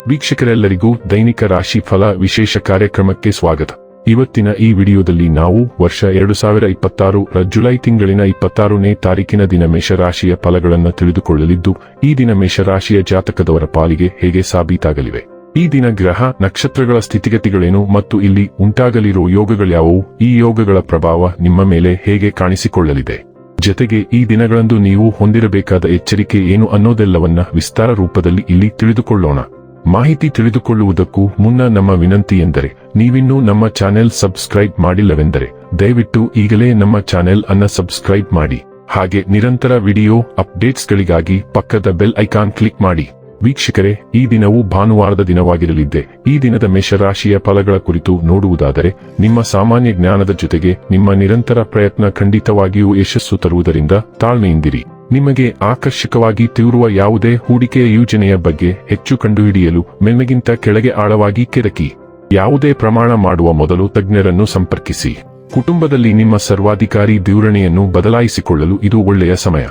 ವೀಕ್ಷಕರೆಲ್ಲರಿಗೂ ದೈನಿಕ ರಾಶಿ ಫಲ ವಿಶೇಷ ಕಾರ್ಯಕ್ರಮಕ್ಕೆ ಸ್ವಾಗತ. ಇವತ್ತಿನ ಈ ವಿಡಿಯೋದಲ್ಲಿ ನಾವು ವರ್ಷ 2026 ಜುಲೈ ತಿಂಗಳಿನ 26ನೇ ತಾರೀಕಿನ ದಿನ ಮೇಷರಾಶಿಯ ಫಲಗಳನ್ನು ತಿಳಿದುಕೊಳ್ಳಲಿದ್ದು, ಈ ದಿನ ಮೇಷರಾಶಿಯ ಜಾತಕದವರ ಪಾಲಿಗೆ ಹೇಗೆ ಸಾಬೀತಾಗಲಿವೆ, ಈ ದಿನ ಗ್ರಹ ನಕ್ಷತ್ರಗಳ ಸ್ಥಿತಿಗತಿಗಳೇನು ಮತ್ತು ಇಲ್ಲಿ ಉಂಟಾಗಲಿರುವ ಯೋಗಗಳ್ಯಾವುವು, ಈ ಯೋಗಗಳ ಪ್ರಭಾವ ನಿಮ್ಮ ಮೇಲೆ ಹೇಗೆ ಕಾಣಿಸಿಕೊಳ್ಳಲಿದೆ, ಜತೆಗೆ ಈ ದಿನಗಳಂದು ನೀವು ಹೊಂದಿರಬೇಕಾದ ಎಚ್ಚರಿಕೆ ಏನು ಅನ್ನೋದೆಲ್ಲವನ್ನ ವಿಸ್ತಾರ ರೂಪದಲ್ಲಿ ಇಲ್ಲಿ ತಿಳಿದುಕೊಳ್ಳೋಣ. ಮಾಹಿತಿ ತಿಳಿದುಕೊಳ್ಳುವುದಕ್ಕೂ ಮುನ್ನ ನಮ್ಮ ವಿನಂತಿ ಎಂದರೆ, ನೀವಿನ್ನೂ ನಮ್ಮ ಚಾನೆಲ್ ಸಬ್ಸ್ಕ್ರೈಬ್ ಮಾಡಿಲ್ಲವೆಂದರೆ ದಯವಿಟ್ಟು ಈಗಲೇ ನಮ್ಮ ಚಾನೆಲ್ ಅನ್ನ ಸಬ್ಸ್ಕ್ರೈಬ್ ಮಾಡಿ. ಹಾಗೆ ನಿರಂತರ ವಿಡಿಯೋ ಅಪ್ಡೇಟ್ಸ್ಗಳಿಗಾಗಿ ಪಕ್ಕದ ಬೆಲ್ ಐಕಾನ್ ಕ್ಲಿಕ್ ಮಾಡಿ. ವೀಕ್ಷಕರೇ, ಈ ದಿನವು ಭಾನುವಾರದ ದಿನವಾಗಿರಲಿದ್ದೆ. ಈ ದಿನದ ಮೇಷರಾಶಿಯ ಫಲಗಳ ಕುರಿತು ನೋಡುವುದಾದರೆ, ನಿಮ್ಮ ಸಾಮಾನ್ಯ ಜ್ಞಾನದ ಜೊತೆಗೆ ನಿಮ್ಮ ನಿರಂತರ ಪ್ರಯತ್ನ ಖಂಡಿತವಾಗಿಯೂ ಯಶಸ್ಸು ತರುವುದರಿಂದ ತಾಳ್ಮೆಯಿಂದಿರಿ. ನಿಮಗೆ ಆಕರ್ಷಕವಾಗಿ ತೋರುವ ಯಾವುದೇ ಹೂಡಿಕೆಯ ಯೋಜನೆಯ ಬಗ್ಗೆ ಹೆಚ್ಚು ಕಂಡುಹಿಡಿಯಲು ಮೇಲ್ಮೆಗಿಂತ ಕೆಳಗೆ ಆಳವಾಗಿ ಕೆದಕಿ. ಯಾವುದೇ ಪ್ರಮಾಣ ಮಾಡುವ ಮೊದಲು ತಜ್ಞರನ್ನು ಸಂಪರ್ಕಿಸಿ. ಕುಟುಂಬದಲ್ಲಿ ನಿಮ್ಮ ಸರ್ವಾಧಿಕಾರಿ ಧೋರಣೆಯನ್ನು ಬದಲಾಯಿಸಿಕೊಳ್ಳಲು ಇದು ಒಳ್ಳೆಯ ಸಮಯ.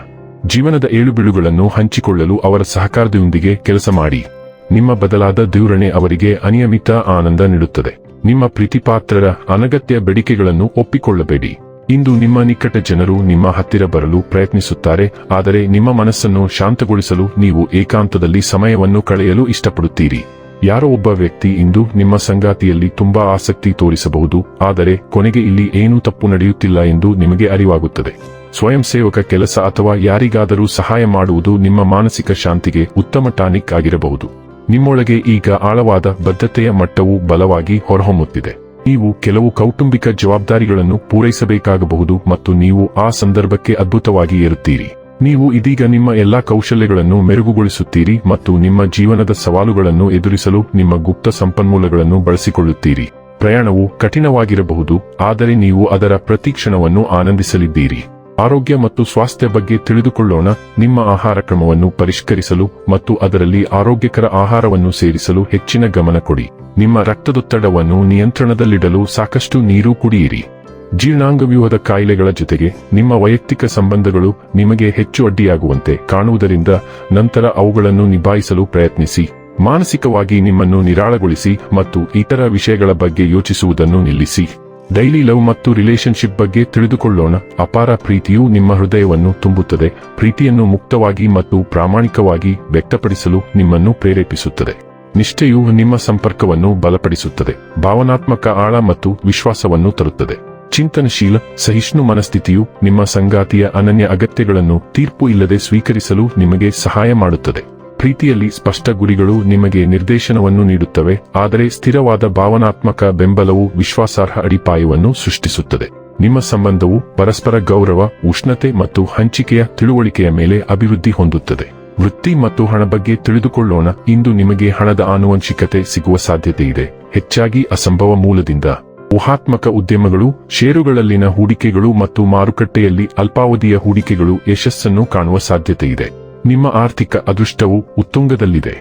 ಜೀವನದ ಏಳುಬೀಳುಗಳನ್ನು ಹಂಚಿಕೊಳ್ಳಲು ಅವರ ಸಹಕಾರದೊಂದಿಗೆ ಕೆಲಸ ಮಾಡಿ. ನಿಮ್ಮ ಬದಲಾದ ಧೋರಣೆ ಅವರಿಗೆ ಅನಿಯಮಿತ ಆನಂದ ನೀಡುತ್ತದೆ. ನಿಮ್ಮ ಪ್ರೀತಿಪಾತ್ರರ ಅನಗತ್ಯ ಬೇಡಿಕೆಗಳನ್ನು ಒಪ್ಪಿಕೊಳ್ಳಬೇಡಿ. ಇಂದು ನಿಮ್ಮ ನಿಕಟ ಜನರು ನಿಮ್ಮ ಹತ್ತಿರ ಬರಲು ಪ್ರಯತ್ನಿಸುತ್ತಾರೆ, ಆದರೆ ನಿಮ್ಮ ಮನಸ್ಸನ್ನು ಶಾಂತಗೊಳಿಸಲು ನೀವು ಏಕಾಂತದಲ್ಲಿ ಸಮಯವನ್ನು ಕಳೆಯಲು ಇಷ್ಟಪಡುತ್ತೀರಿ. ಯಾರೋ ಒಬ್ಬ ವ್ಯಕ್ತಿ ಇಂದು ನಿಮ್ಮ ಸಂಗಾತಿಯಲ್ಲಿ ತುಂಬಾ ಆಸಕ್ತಿ ತೋರಿಸಬಹುದು, ಆದರೆ ಕೊನೆಗೆ ಇಲ್ಲಿ ಏನೂ ತಪ್ಪು ನಡೆಯುತ್ತಿಲ್ಲ ಎಂದು ನಿಮಗೆ ಅರಿವಾಗುತ್ತದೆ. ಸ್ವಯಂ ಸೇವಕ ಕೆಲಸ ಅಥವಾ ಯಾರಿಗಾದರೂ ಸಹಾಯ ಮಾಡುವುದು ನಿಮ್ಮ ಮಾನಸಿಕ ಶಾಂತಿಗೆ ಉತ್ತಮ ಟಾನಿಕ್ ಆಗಿರಬಹುದು. ನಿಮ್ಮೊಳಗೆ ಈಗ ಆಳವಾದ ಬದ್ಧತೆಯ ಮಟ್ಟವು ಬಲವಾಗಿ ಹೊರಹೊಮ್ಮುತ್ತಿದೆ. ನೀವು ಕೆಲವು ಕೌಟುಂಬಿಕ ಜವಾಬ್ದಾರಿಗಳನ್ನು ಪೂರೈಸಬೇಕಾಗಬಹುದು ಮತ್ತು ನೀವು ಆ ಸಂದರ್ಭಕ್ಕೆ ಅದ್ಭುತವಾಗಿ ಏರುತ್ತೀರಿ. ನೀವು ಇದೀಗ ನಿಮ್ಮ ಎಲ್ಲಾ ಕೌಶಲ್ಯಗಳನ್ನು ಮೆರುಗುಗೊಳಿಸುತ್ತೀರಿ ಮತ್ತು ನಿಮ್ಮ ಜೀವನದ ಸವಾಲುಗಳನ್ನು ಎದುರಿಸಲು ನಿಮ್ಮ ಗುಪ್ತ ಸಂಪನ್ಮೂಲಗಳನ್ನು ಬಳಸಿಕೊಳ್ಳುತ್ತೀರಿ. ಪ್ರಯಾಣವು ಕಠಿಣವಾಗಿರಬಹುದು, ಆದರೆ ನೀವು ಅದರ ಪ್ರತಿಕ್ಷಣವನ್ನು ಆನಂದಿಸಲಿದ್ದೀರಿ. ಆರೋಗ್ಯ ಮತ್ತು ಸ್ವಾಸ್ಥ್ಯ ಬಗ್ಗೆ ತಿಳಿದುಕೊಳ್ಳೋಣ. ನಿಮ್ಮ ಆಹಾರ ಕ್ರಮವನ್ನು ಪರಿಷ್ಕರಿಸಲು ಮತ್ತು ಅದರಲ್ಲಿ ಆರೋಗ್ಯಕರ ಆಹಾರವನ್ನು ಸೇರಿಸಲು ಹೆಚ್ಚಿನ ಗಮನ ಕೊಡಿ. ನಿಮ್ಮ ರಕ್ತದೊತ್ತಡವನ್ನು ನಿಯಂತ್ರಣದಲ್ಲಿಡಲು ಸಾಕಷ್ಟು ನೀರು ಕುಡಿಯಿರಿ. ಜೀರ್ಣಾಂಗವ್ಯೂಹದ ಕಾಯಿಲೆಗಳ ಜೊತೆಗೆ ನಿಮ್ಮ ವೈಯಕ್ತಿಕ ಸಂಬಂಧಗಳು ನಿಮಗೆ ಹೆಚ್ಚು ಅಡ್ಡಿಯಾಗುವಂತೆ ಕಾಣುವುದರಿಂದ ನಂತರ ಅವುಗಳನ್ನು ನಿಭಾಯಿಸಲು ಪ್ರಯತ್ನಿಸಿ. ಮಾನಸಿಕವಾಗಿ ನಿಮ್ಮನ್ನು ನಿರಾಳಗೊಳಿಸಿ ಮತ್ತು ಇತರ ವಿಷಯಗಳ ಬಗ್ಗೆ ಯೋಚಿಸುವುದನ್ನು ನಿಲ್ಲಿಸಿ. ಡೈಲಿ ಲವ್ ಮತ್ತು ರಿಲೇಶನ್ಶಿಪ್ ಬಗ್ಗೆ ತಿಳಿದುಕೊಳ್ಳೋಣ. ಅಪಾರ ಪ್ರೀತಿಯು ನಿಮ್ಮ ಹೃದಯವನ್ನು ತುಂಬುತ್ತದೆ. ಪ್ರೀತಿಯನ್ನು ಮುಕ್ತವಾಗಿ ಮತ್ತು ಪ್ರಾಮಾಣಿಕವಾಗಿ ವ್ಯಕ್ತಪಡಿಸಲು ನಿಮ್ಮನ್ನು ಪ್ರೇರೇಪಿಸುತ್ತದೆ. ನಿಷ್ಠೆಯು ನಿಮ್ಮ ಸಂಪರ್ಕವನ್ನು ಬಲಪಡಿಸುತ್ತದೆ. ಭಾವನಾತ್ಮಕ ಆಳ ಮತ್ತು ವಿಶ್ವಾಸವನ್ನು ತರುತ್ತದೆ. ಚಿಂತನಶೀಲ ಸಹಿಷ್ಣು ಮನಸ್ಥಿತಿಯು ನಿಮ್ಮ ಸಂಗಾತಿಯ ಅನನ್ಯ ಅಗತ್ಯಗಳನ್ನು ತೀರ್ಪು ಇಲ್ಲದೆ ಸ್ವೀಕರಿಸಲು ನಿಮಗೆ ಸಹಾಯ ಮಾಡುತ್ತದೆ. ಪ್ರೀತಿಯಲ್ಲಿ ಸ್ಪಷ್ಟ ಗುರಿಗಳು ನಿಮಗೆ ನಿರ್ದೇಶನವನ್ನು ನೀಡುತ್ತವೆ, ಆದರೆ ಸ್ಥಿರವಾದ ಭಾವನಾತ್ಮಕ ಬೆಂಬಲವು ವಿಶ್ವಾಸಾರ್ಹ ಅಡಿಪಾಯವನ್ನು ಸೃಷ್ಟಿಸುತ್ತದೆ. ನಿಮ್ಮ ಸಂಬಂಧವು ಪರಸ್ಪರ ಗೌರವ, ಉಷ್ಣತೆ ಮತ್ತು ಹಂಚಿಕೆಯ ತಿಳುವಳಿಕೆಯ ಮೇಲೆ ಅಭಿವೃದ್ಧಿ ಹೊಂದುತ್ತದೆ. ವೃತ್ತಿ ಮತ್ತು ಹಣ ಬಗ್ಗೆ ತಿಳಿದುಕೊಳ್ಳೋಣ. ಇಂದು ನಿಮಗೆ ಹಣದ ಆನುವಂಶಿಕತೆ ಸಿಗುವ ಸಾಧ್ಯತೆ ಇದೆ, ಹೆಚ್ಚಾಗಿ ಅಸಂಭವ ಮೂಲದಿಂದ. ಊಹಾತ್ಮಕ ಉದ್ಯಮಗಳು, ಷೇರುಗಳಲ್ಲಿನ ಹೂಡಿಕೆಗಳು ಮತ್ತು ಮಾರುಕಟ್ಟೆಯಲ್ಲಿ ಅಲ್ಪಾವಧಿಯ ಹೂಡಿಕೆಗಳು ಯಶಸ್ಸನ್ನು ಕಾಣುವ ಸಾಧ್ಯತೆ ಇದೆ. ನಿಮ್ಮ ಆರ್ಥಿಕ ಅದೃಷ್ಟವು ಉತ್ತುಂಗದಲ್ಲಿದೆ.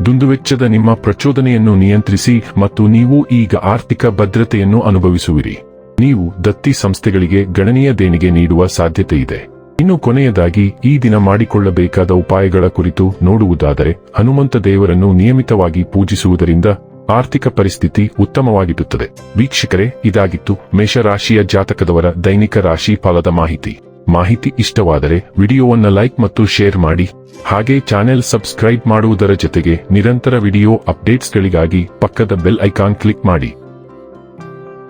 ದುಂದುವೆಚ್ಚದ ನಿಮ್ಮ ಪ್ರಚೋದನೆಯನ್ನು ನಿಯಂತ್ರಿಸಿ ಮತ್ತು ನೀವು ಈಗ ಆರ್ಥಿಕ ಭದ್ರತೆಯನ್ನು ಅನುಭವಿಸುವಿರಿ. ನೀವು ದತ್ತಿ ಸಂಸ್ಥೆಗಳಿಗೆ ಗಣನೀಯ ದೇಣಿಗೆ ನೀಡುವ ಸಾಧ್ಯತೆ ಇದೆ. ಇನ್ನು ಕೊನೆಯದಾಗಿ ಈ ದಿನ ಮಾಡಿಕೊಳ್ಳಬೇಕಾದ ಉಪಾಯಗಳ ಕುರಿತು ನೋಡುವುದಾದರೆ, ಹನುಮಂತ ದೇವರನ್ನು ನಿಯಮಿತವಾಗಿ ಪೂಜಿಸುವುದರಿಂದ ಆರ್ಥಿಕ ಪರಿಸ್ಥಿತಿ ಉತ್ತಮವಾಗಿರುತ್ತದೆ. ವೀಕ್ಷಕರೇ, ಇದಾಗಿತ್ತು ಮೇಷರಾಶಿಯ ಜಾತಕದವರ ದೈನಿಕ ರಾಶಿ ಫಲದ ಮಾಹಿತಿ ಇಷ್ಟವಾದರೆ ವಿಡಿಯೋವನ್ನು ಲೈಕ್ ಮತ್ತು ಶೇರ್ ಮಾಡಿ. ಹಾಗೆ ಚಾನೆಲ್ ಸಬ್ಸ್ಕ್ರೈಬ್ ಮಾಡುವುದರ ಜೊತೆಗೆ ನಿರಂತರ ವಿಡಿಯೋ ಅಪ್ಡೇಟ್ಸ್ಗಳಿಗಾಗಿ ಪಕ್ಕದ ಬೆಲ್ ಐಕಾನ್ ಕ್ಲಿಕ್ ಮಾಡಿ.